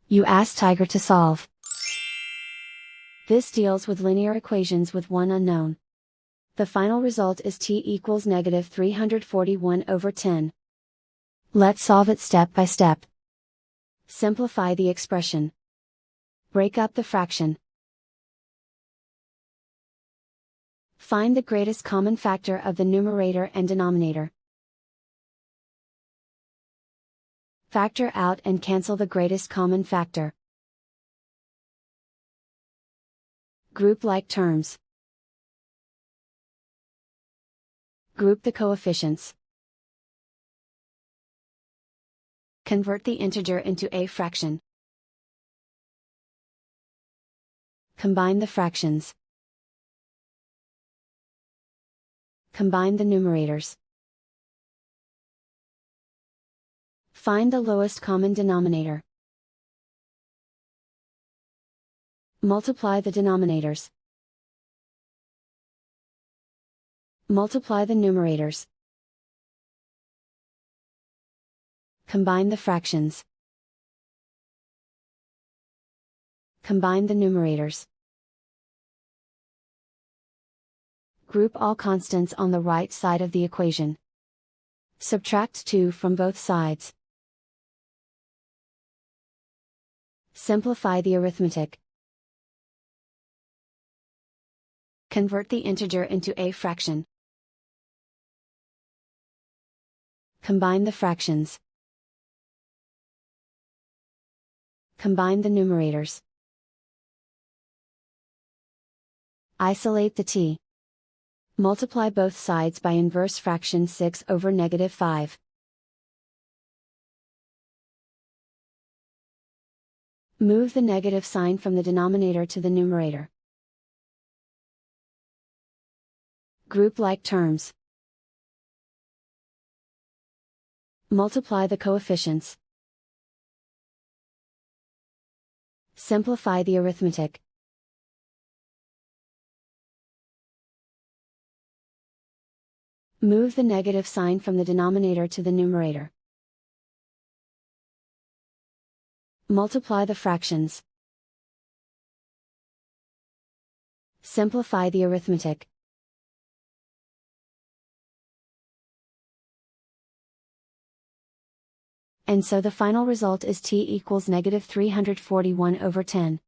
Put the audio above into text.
You ask Tiger to solve. This deals with linear equations with one unknown. The final result is t equals negative 341/10. Let's solve it step by step. Simplify the expression. Break up the fraction. Find the greatest common factor of the numerator and denominator. Factor out and cancel the greatest common factor. Group like terms. Group the coefficients. Convert the integer into a fraction. Combine the fractions. Combine the numerators. Find the lowest common denominator. Multiply the denominators. Multiply the numerators. Combine the fractions. Combine the numerators. Group all constants on the right side of the equation. Subtract 2 from both sides. Simplify the arithmetic. Convert the integer into a fraction. Combine the fractions. Combine the numerators. Isolate the t. Multiply both sides by inverse fraction 6/-5. Move the negative sign from the denominator to the numerator. Group like terms. Multiply the coefficients. Simplify the arithmetic. Move the negative sign from the denominator to the numerator. Multiply the fractions. Simplify the arithmetic. And so the final result is t equals negative 341/10.